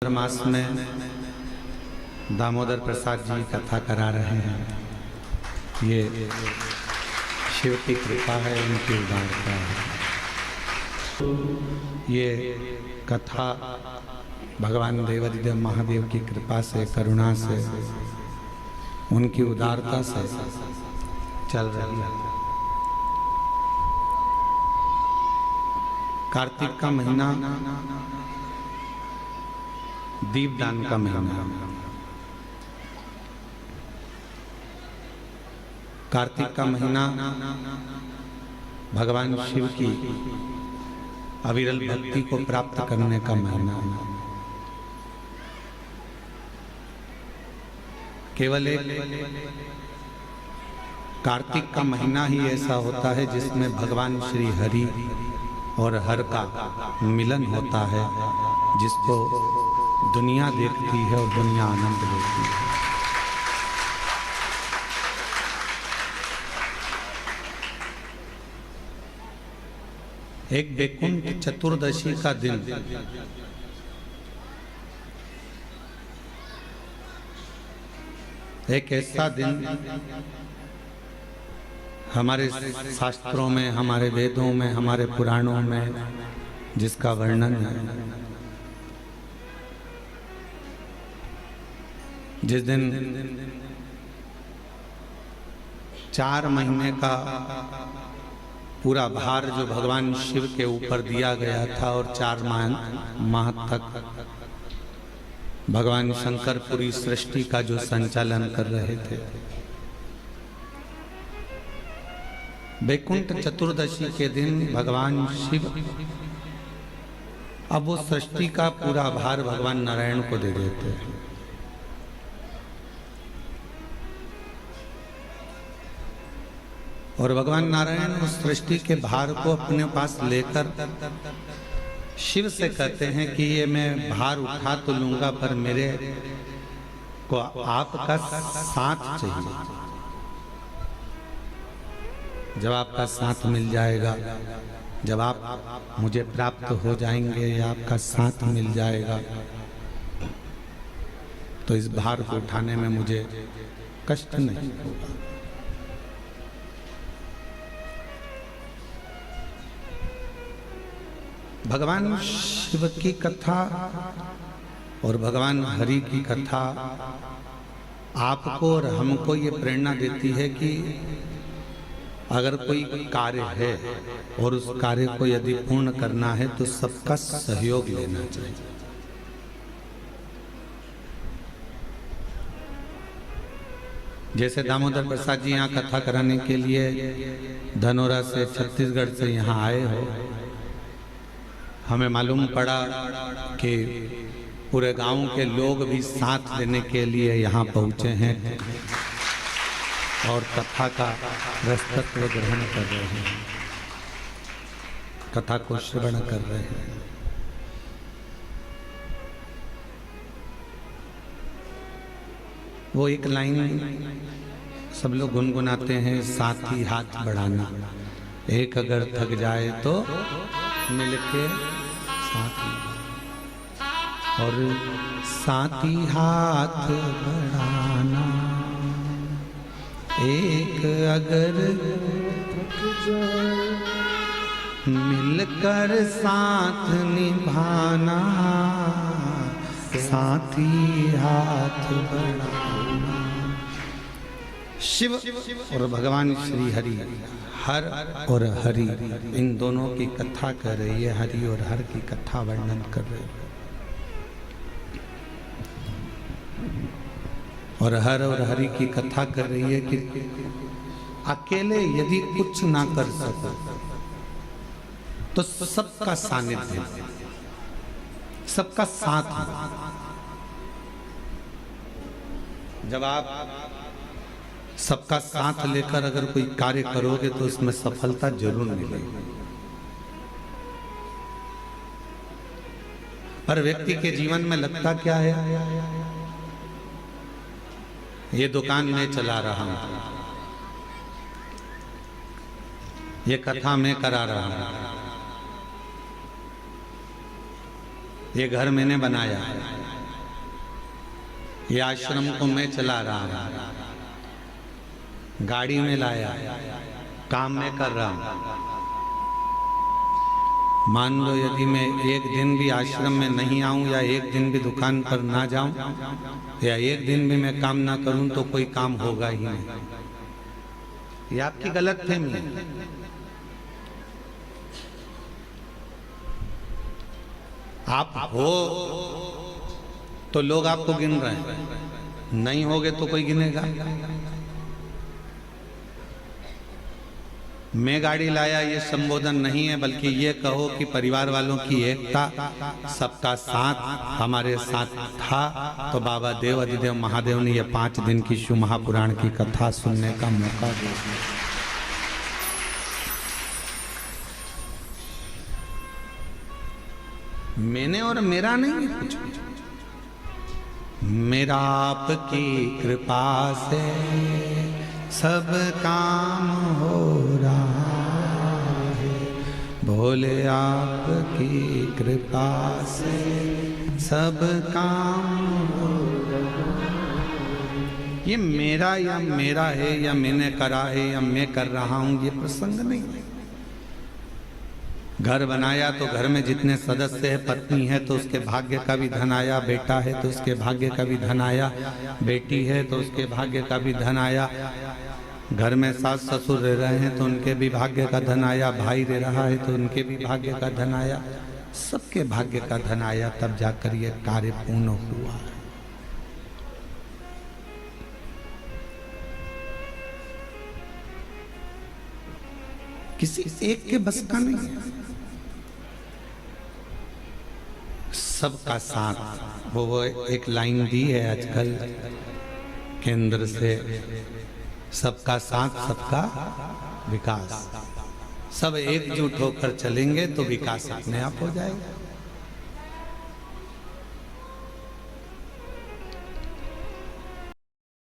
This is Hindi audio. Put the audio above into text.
भाद्र मास में दामोदर प्रसाद जी कथा करा रहे हैं। ये शिव की कृपा है, उनकी उदारता है। ये कथा भगवान देवादिदेव महादेव की कृपा से, करुणा से, उनकी उदारता से चल रही है। कार्तिक का महीना दीपदान का महीना। कार्तिक का महीना भगवान शिव की अविरल भक्ति को प्राप्त करने का महीना। केवल एक कार्तिक का महीना ही ऐसा होता है जिसमें भगवान श्री हरि और हर का मिलन होता है, जिसको दुनिया देखती है और दुनिया आनंद लेती है। एक बैकुंठ चतुर्दशी का दिन एक ऐसा दिन हमारे शास्त्रों में, हमारे वेदों में, हमारे पुराणों में जिसका वर्णन है। जिस दिन 4 महीने का पूरा भार जो भगवान शिव के ऊपर दिया गया था और 4 माह तक भगवान शंकर पूरी सृष्टि का जो संचालन कर रहे थे। बैकुंठ चतुर्दशी के दिन भगवान शिव अब वो सृष्टि का पूरा भार भगवान नारायण को दे देते हैं। और भगवान नारायण उस सृष्टि के भार को अपने पास लेकर शिव से कहते हैं कि ये मैं भार उठा तो लूंगा, पर मेरे को आपका साथ चाहिए। जब आपका साथ मिल जाएगा, जब आप मुझे प्राप्त हो जाएंगे या आपका साथ मिल जाएगा, तो इस भार को उठाने में मुझे कष्ट नहीं होगा। भगवान शिव की कथा और भगवान हरि की कथा आपको और हमको ये प्रेरणा देती है कि अगर कोई कार्य है और उस कार्य को यदि पूर्ण करना है तो सबका सहयोग लेना चाहिए। जैसे दामोदर प्रसाद जी यहाँ कथा कराने के लिए धनोरा से, छत्तीसगढ़ से यहाँ आए हो, हमें मालूम पड़ा कि पूरे गांव के लोग भी साथ देने के लिए यहाँ पहुँचे हैं और कथा का रसतत्व ग्रहण कर रहे हैं, कथा को श्रवण कर रहे हैं। वो एक लाइन सब लोग गुनगुनाते हैं, साथी हाथ बढ़ाना, एक अगर थक जाए तो मिलके साथी, और साथी हाथ बढ़ाना, एक अगर मिलकर साथ निभाना, साथी हाथ बढ़ाना। शिव और भगवान श्री हरि, हर और हरि, इन दोनों की कथा कर रही है। हरि और हर की कथा वर्णन कर रही है। और हर और हरि की कथा कर रही है कि अकेले यदि कुछ ना कर सको तो सबका सानिध्य, सबका साथ। जब आप सबका साथ लेकर अगर कोई कार्य करोगे तो उसमें सफलता जरूर मिलेगी। पर व्यक्ति के जीवन में लगता क्या है, ये दुकान मैं चला रहा हूं, ये कथा मैं करा रहा हूं, ये घर मैंने बनाया है, ये आश्रम को मैं चला रहा हूं, गाड़ी में लाया, काम में कर रहा हूं। मान लो यदि मैं एक दिन भी आश्रम में नहीं आऊं या एक दिन भी दुकान पर ना जाऊं या एक दिन भी मैं काम ना करूं तो कोई काम होगा ही नहीं। ये आपकी गलतफहमी है। आप हो तो लोग आपको गिन रहे हैं, नहीं होगे तो कोई गिनेगा। मैं गाड़ी लाया ये संबोधन नहीं है, बल्कि ये कहो कि परिवार वालों की एकता, सबका साथ हमारे साथ था। तो बाबा देव अधिदेव महादेव ने ये 5 दिन की शिव महापुराण की कथा सुनने का मौका दिया। मैंने और मेरा नहीं है कुछ, मेरा आपकी कृपा से सब काम हो रहा है। भोले आपकी कृपा से सब काम हो रहा है। ये मेरा है या मैंने करा है या मैं कर रहा हूं, ये प्रसंग नहीं है। घर बनाया तो घर में जितने सदस्य है, पत्नी है तो उसके भाग्य का भी धन आया, बेटा है तो उसके भाग्य का भी धन आया, बेटी है तो उसके भाग्य का भी धन आया, घर में सास ससुर रह रहे हैं तो उनके भी भाग्य का धन आया, भाई रह रहा है तो उनके भी भाग्य का धन आया, सबके भाग्य का धन आया, तब जाकर ये कार्य पूर्ण हुआ। किसी एक के बस का नहीं है, सबका साथ। वो एक लाइन दी है आजकल केंद्र से, सबका साथ सबका विकास। सब एकजुट होकर चलेंगे तो विकास अपने आप हो जाएगा।